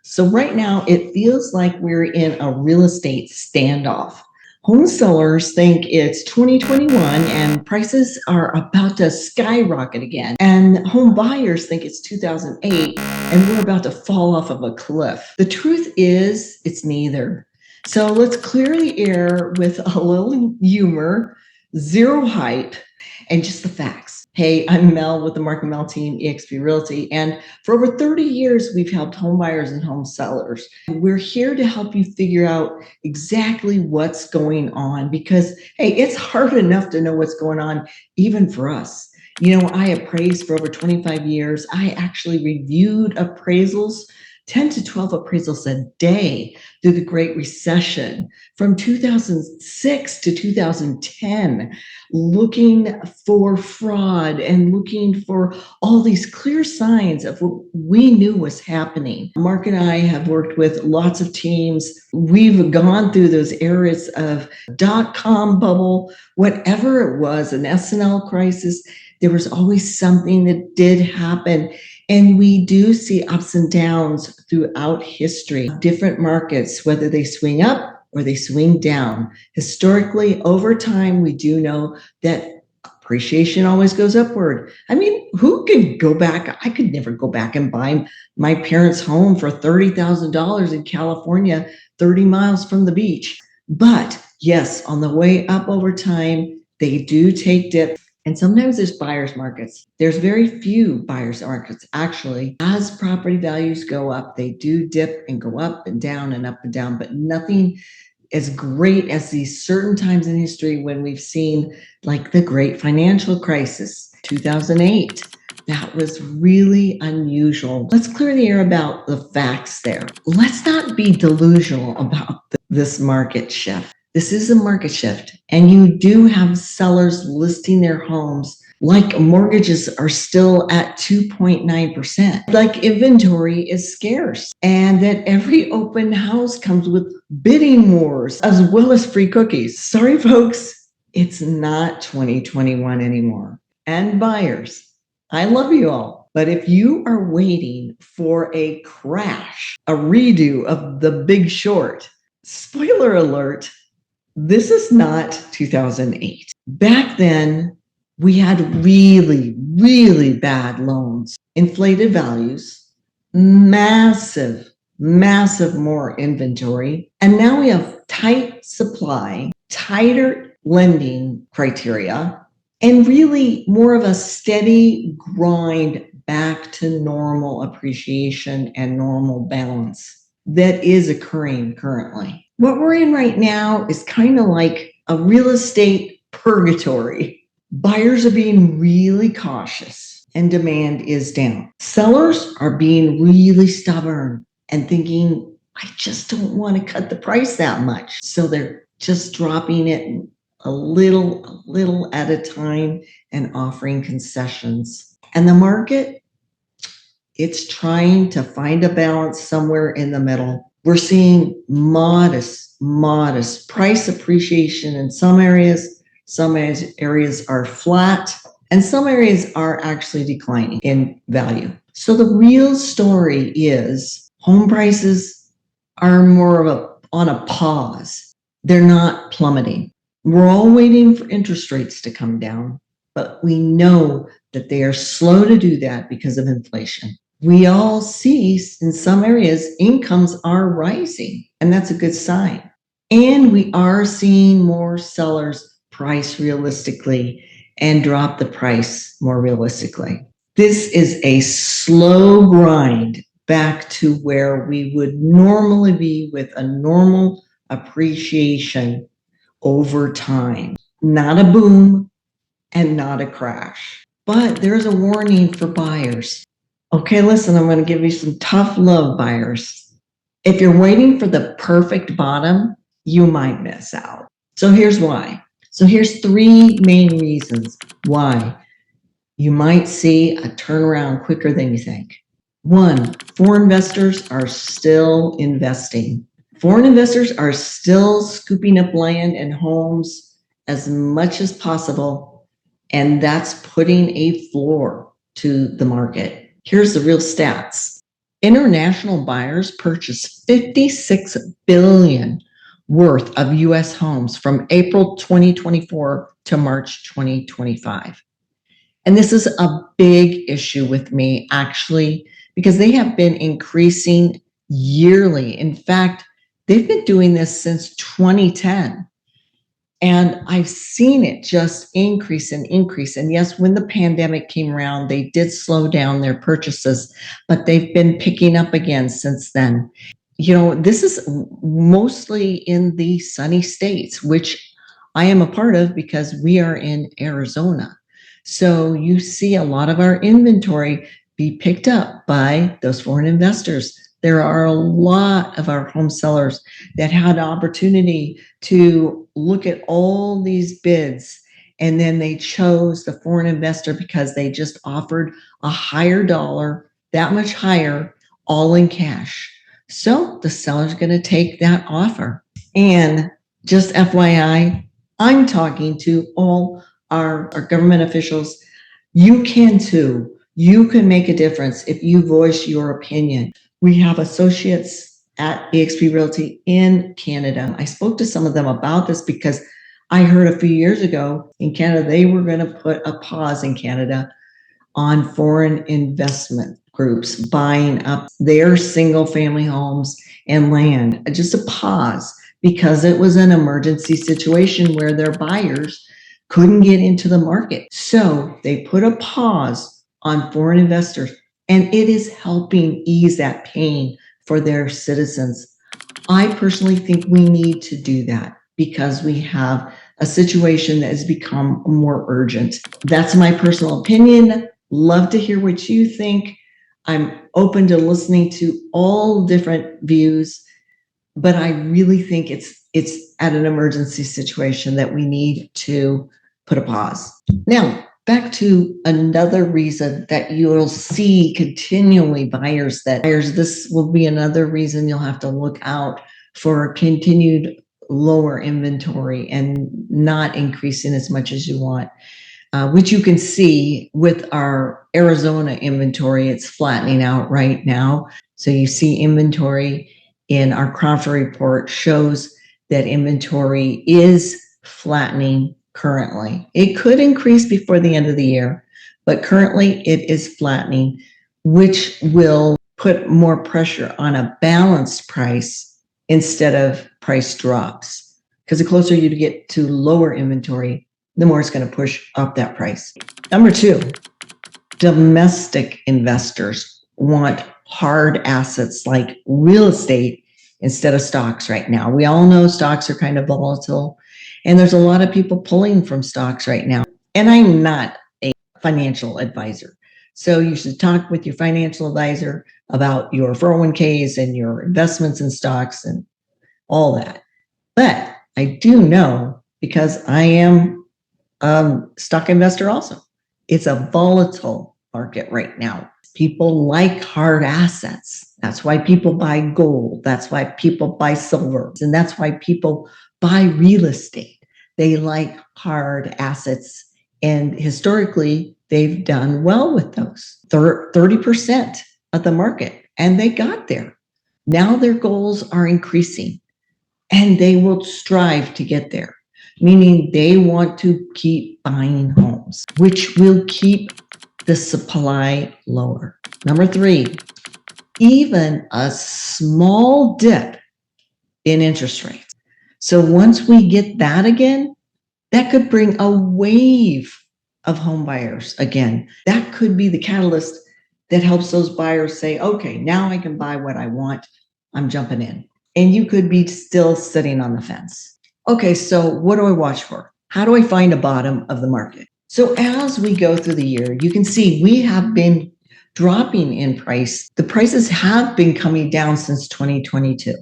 So right now it feels like we're in a real estate standoff. Home sellers think it's 2021 and prices are about to skyrocket again. And home buyers think it's 2008 and we're about to fall off of a cliff. The truth is, it's neither. So let's clear the air with a little humor, zero hype, and just the facts. Hey, I'm Mel with the Mark and Mel team, eXp Realty, and for over 30 years, we've helped home buyers and home sellers. We're here to help you figure out exactly what's going on because, hey, it's hard enough to know what's going on, even for us. You know, I appraised for over 25 years. I actually reviewed appraisals, 10 to 12 appraisals a day through the Great Recession from 2006 to 2010, looking for fraud and looking for all these clear signs of what we knew was happening. Mark and I have worked with lots of teams. We've gone through those eras of dot-com bubble, whatever it was, an S&L crisis. There was always something that did happen. And we do see ups and downs throughout history, different markets, whether they swing up or they swing down. Historically, over time, we do know that appreciation always goes upward. I mean, who can go back? I could never go back and buy my parents' home for $30,000 in California, 30 miles from the beach. But yes, on the way up over time, they do take dips. And sometimes there's buyer's markets. There's very few buyer's markets, actually. As property values go up, they do dip and go up and down and up and down, but nothing as great as these certain times in history when we've seen like the great financial crisis, 2008. That was really unusual. Let's clear the air about the facts there. Let's not be delusional about this market shift. This is a market shift, and you do have sellers listing their homes like mortgages are still at 2.9%, like inventory is scarce, and that every open house comes with bidding wars as well as free cookies. Sorry, folks, it's not 2021 anymore. And buyers, I love you all, but if you are waiting for a crash, a redo of The Big Short, spoiler alert, this is not 2008. Back then, we had really, really bad loans, inflated values, massive more inventory. And now we have tight supply, tighter lending criteria, and really more of a steady grind back to normal appreciation and normal balance that is occurring currently. What we're in right now is kind of like a real estate purgatory. Buyers are being really cautious and demand is down. Sellers are being really stubborn and thinking, I just don't want to cut the price that much. So they're just dropping it a little at a time and offering concessions. And the market, it's trying to find a balance somewhere in the middle. We're seeing modest price appreciation in some areas. Some areas are flat, and some areas are actually declining in value. So the real story is home prices are more of on a pause. They're not plummeting. We're all waiting for interest rates to come down, but we know that they are slow to do that because of inflation. We all see in some areas incomes are rising, and that's a good sign. And we are seeing more sellers price realistically and drop the price more realistically. This is a slow grind back to where we would normally be with a normal appreciation over time. Not a boom and not a crash. But there's a warning for buyers. Okay, listen, I'm going to give you some tough love, buyers. If you're waiting for the perfect bottom, you might miss out. So here's why. So here's three main reasons why you might see a turnaround quicker than you think. One, foreign investors are still investing. Foreign investors are still scooping up land and homes as much as possible, and that's putting a floor to the market. Here's the real stats. International buyers purchased 56 billion worth of US homes from April 2024 to March 2025. And this is a big issue with me, actually, because they have been increasing yearly. In fact, they've been doing this since 2010. And I've seen it just increase and increase. And yes, when the pandemic came around, they did slow down their purchases, but they've been picking up again since then. You know, this is mostly in the sunny states, which I am a part of because we are in Arizona. So you see a lot of our inventory be picked up by those foreign investors. There are a lot of our home sellers that had opportunity to look at all these bids, and then they chose the foreign investor because they just offered a higher dollar, that much higher, all in cash. So the seller's going to take that offer. And just FYI, I'm talking to all our government officials. You can too. You can make a difference if you voice your opinion. We have associates at eXp Realty in Canada. I spoke to some of them about this because I heard a few years ago in Canada, they were going to put a pause in Canada on foreign investment groups buying up their single family homes and land. Just a pause because it was an emergency situation where their buyers couldn't get into the market. So they put a pause on foreign investors, and it is helping ease that pain for their citizens. I personally think we need to do that because we have a situation that has become more urgent. That's my personal opinion. Love to hear what you think. I'm open to listening to all different views, but I really think it's at an emergency situation that we need to put a pause. Now, back to another reason that you'll see continually buyers, this will be another reason you'll have to look out for continued lower inventory and not increasing as much as you want, which you can see with our Arizona inventory. It's flattening out right now. So you see inventory in our Crawford report shows that inventory is flattening currently. It could increase before the end of the year, but currently it is flattening, which will put more pressure on a balanced price instead of price drops. Because the closer you get to lower inventory, the more it's going to push up that price. Number two, domestic investors want hard assets like real estate instead of stocks right now. We all know stocks are kind of volatile, and there's a lot of people pulling from stocks right now. And I'm not a financial advisor. So you should talk with your financial advisor about your 401ks and your investments in stocks and all that. But I do know, because I am a stock investor also, it's a volatile market right now. People like hard assets. That's why people buy gold. That's why people buy silver. And that's why people buy real estate. They like hard assets. And historically, they've done well with those. 30% of the market. And they got there. Now their goals are increasing. And they will strive to get there. Meaning they want to keep buying homes, which will keep the supply lower. Number three, even a small dip in interest rates. So once we get that again, that could bring a wave of home buyers again. That could be the catalyst that helps those buyers say, okay, now I can buy what I want. I'm jumping in. And you could be still sitting on the fence. Okay, so what do I watch for? How do I find a bottom of the market? So as we go through the year, you can see we have been dropping in price. The prices have been coming down since 2022.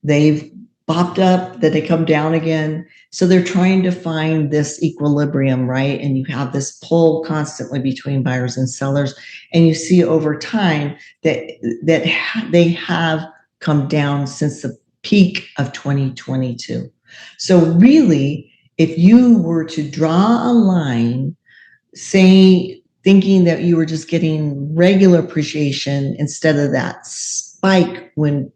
They've popped up, that they come down again. So they're trying to find this equilibrium, right? And you have this pull constantly between buyers and sellers. And you see over time that they have come down since the peak of 2022. So really, if you were to draw a line, say thinking that you were just getting regular appreciation instead of that spike when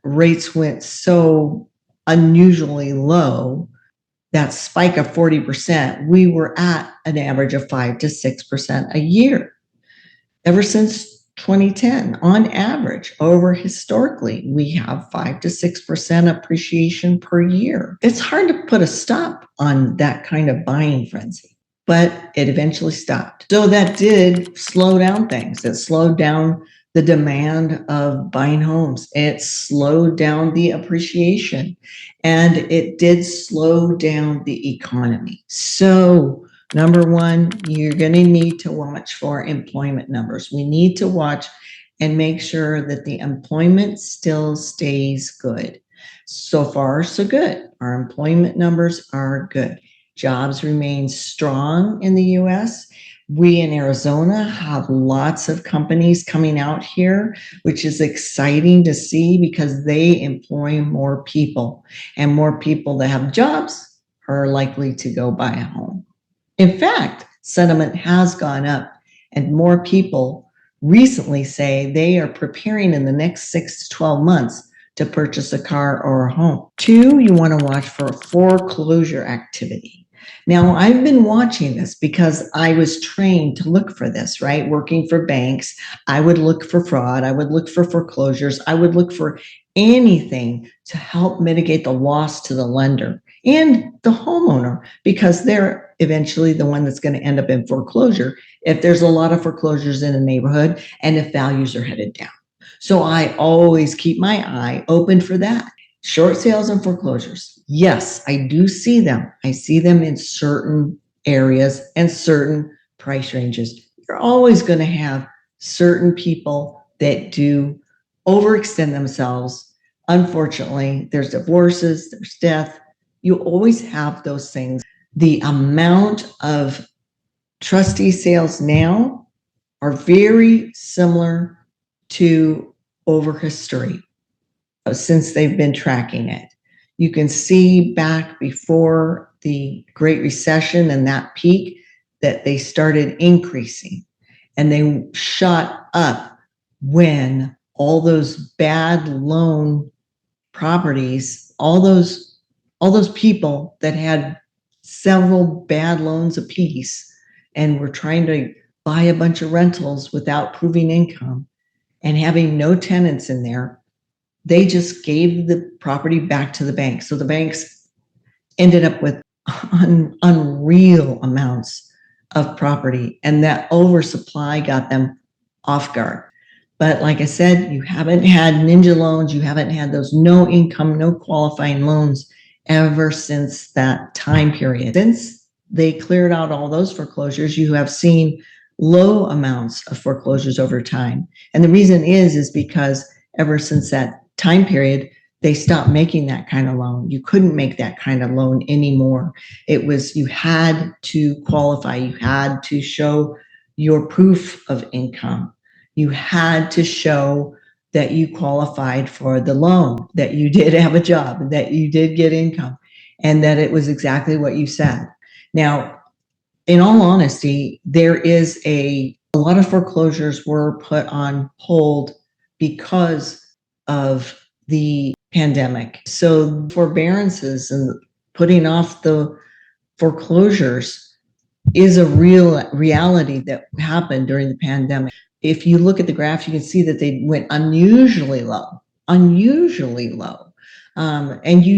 rates went so unusually low, that spike of 40%, we were at an average of 5 to 6% a year. Ever since 2010, on average, over historically, we have 5 to 6% appreciation per year. It's hard to put a stop on that kind of buying frenzy, but it eventually stopped. So that did slow down things. It slowed down the demand of buying homes. It slowed down the appreciation, and it did slow down the economy. So number one, you're going to need to watch for employment numbers. We need to watch and make sure that the employment still stays good. So far, so good. Our employment numbers are good. Jobs remain strong in the U.S. We in Arizona have lots of companies coming out here, which is exciting to see because they employ more people, and more people that have jobs are likely to go buy a home. In fact, sentiment has gone up, and more people recently say they are preparing in the next 6 to 12 months to purchase a car or a home. Two, you want to watch for foreclosure activity. Now, I've been watching this because I was trained to look for this, right? Working for banks, I would look for fraud, I would look for foreclosures, I would look for anything to help mitigate the loss to the lender and the homeowner, because they're eventually the one that's going to end up in foreclosure if there's a lot of foreclosures in a neighborhood and if values are headed down. So I always keep my eye open for that. Short sales and foreclosures. Yes, I do see them. I see them in certain areas and certain price ranges. You're always going to have certain people that do overextend themselves. Unfortunately, there's divorces, there's death. You always have those things. The amount of trustee sales now are very similar to over history since they've been tracking it. You can see back before the Great Recession and that peak that they started increasing, and they shot up when all those bad loan properties, all those people that had several bad loans apiece and were trying to buy a bunch of rentals without proving income and having no tenants in there, they just gave the property back to the bank. So the banks ended up with unreal amounts of property, and that oversupply got them off guard. But like I said, you haven't had ninja loans, you haven't had those no income, no qualifying loans ever since that time period. Since they cleared out all those foreclosures, you have seen low amounts of foreclosures over time. And the reason is because ever since that time period, they stopped making that kind of loan. You couldn't make that kind of loan anymore. It was, you had to qualify. You had to show your proof of income. You had to show that you qualified for the loan, that you did have a job, that you did get income, and that it was exactly what you said. Now, in all honesty, there is a lot of foreclosures were put on hold because of the pandemic. So forbearances and putting off the foreclosures is a real reality that happened during the pandemic. If you look at the graph, you can see that they went unusually low. And you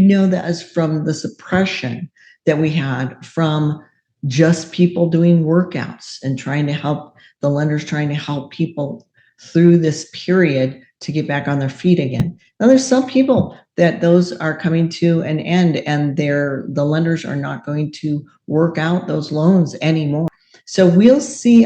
know that as from the suppression that we had from just people doing workouts and trying to help the lenders, trying to help people through this period to get back on their feet again. Now, there's some people that those are coming to an end, and the lenders are not going to work out those loans anymore. So we'll see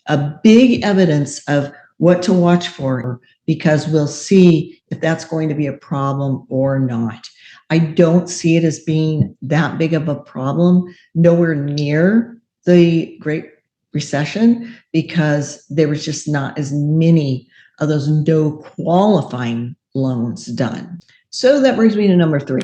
a big evidence of what to watch for, because we'll see if that's going to be a problem or not. I don't see it as being that big of a problem, nowhere near the Great Recession, because there was just not as many of those no qualifying loans done. So that brings me to number 3,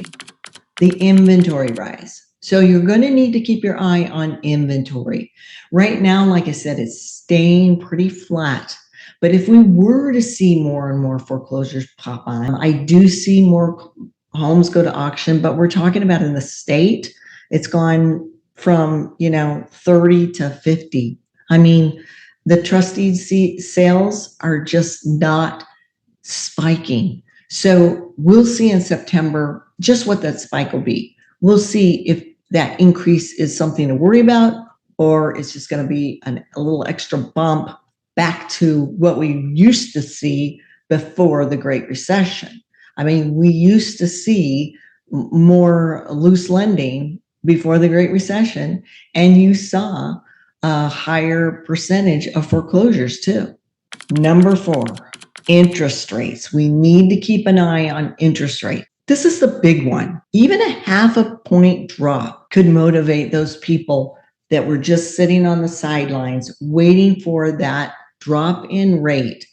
the inventory rise. So you're going to need to keep your eye on inventory. Right now, like I said, it's staying pretty flat. But if we were to see more and more foreclosures pop on, I do see more homes go to auction, but we're talking about in the state, it's gone from, 30 to 50. I mean, the trustee sales are just not spiking. So we'll see in September just what that spike will be. We'll see if that increase is something to worry about, or it's just going to be a little extra bump back to what we used to see before the Great Recession. I mean, we used to see more loose lending before the Great Recession, and you saw a higher percentage of foreclosures too. Number 4, interest rates. We need to keep an eye on interest rate. This is the big one. Even a 0.5 point drop could motivate those people that were just sitting on the sidelines waiting for that drop in rate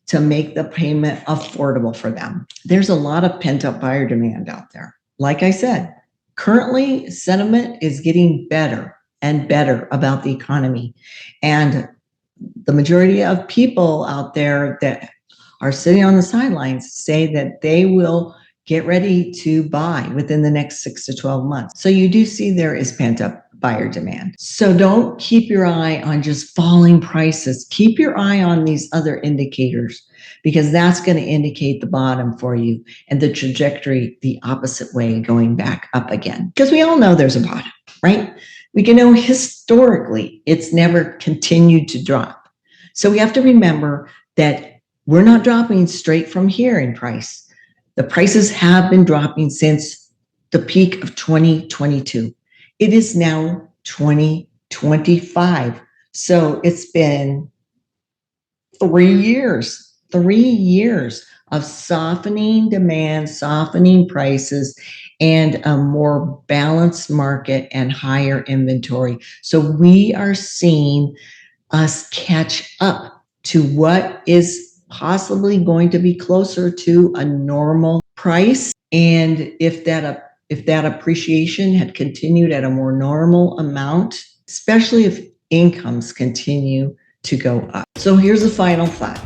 to make the payment affordable for them. There's a lot of pent-up buyer demand out there. Like I said, currently sentiment is getting better and better about the economy. And the majority of people out there that are sitting on the sidelines say that they will get ready to buy within the next 6 to 12 months. So you do see there is pent-up buyer demand. So don't keep your eye on just falling prices. Keep your eye on these other indicators, because that's going to indicate the bottom for you and the trajectory the opposite way, going back up again. Because we all know there's a bottom, right? We can know historically it's never continued to drop. So we have to remember that we're not dropping straight from here in price. The prices have been dropping since the peak of 2022. It is now 2025. So it's been 3 years of softening demand, softening prices, and a more balanced market and higher inventory. So we are seeing us catch up to what is possibly going to be closer to a normal price. And if that appreciation had continued at a more normal amount, especially if incomes continue to go up. So here's the final thought.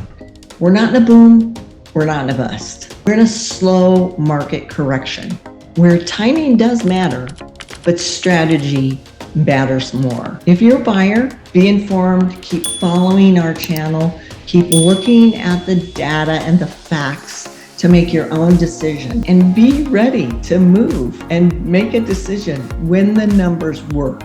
We're not in a boom, we're not in a bust. We're in a slow market correction where timing does matter, but strategy matters more. If you're a buyer, be informed, keep following our channel, keep looking at the data and the facts to make your own decision, and be ready to move and make a decision when the numbers work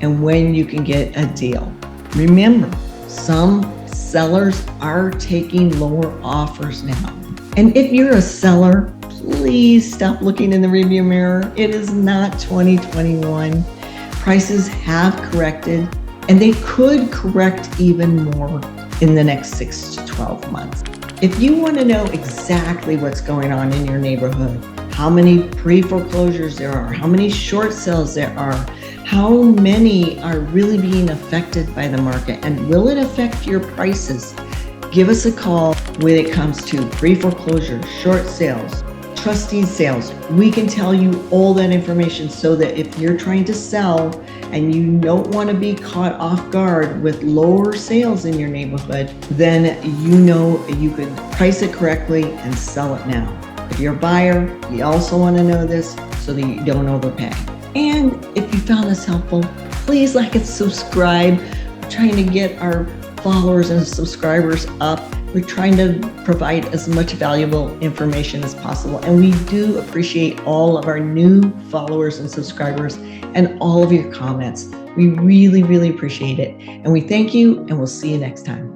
and when you can get a deal. Remember, some sellers are taking lower offers now. And if you're a seller, please stop looking in the rearview mirror. It is not 2021. Prices have corrected, and they could correct even more in the next 6 to 12 months. If you want to know exactly what's going on in your neighborhood, how many pre-foreclosures there are, how many short sales there are, how many are really being affected by the market, and will it affect your prices, give us a call when it comes to pre-foreclosure, short sales, trustee sales. We can tell you all that information so that if you're trying to sell and you don't want to be caught off guard with lower sales in your neighborhood, then you know you can price it correctly and sell it now. If you're a buyer, we also want to know this so that you don't overpay. And if you found this helpful, please like and subscribe. We're trying to get our followers and subscribers up. We're trying to provide as much valuable information as possible. And we do appreciate all of our new followers and subscribers and all of your comments. We really, really appreciate it. And we thank you, and we'll see you next time.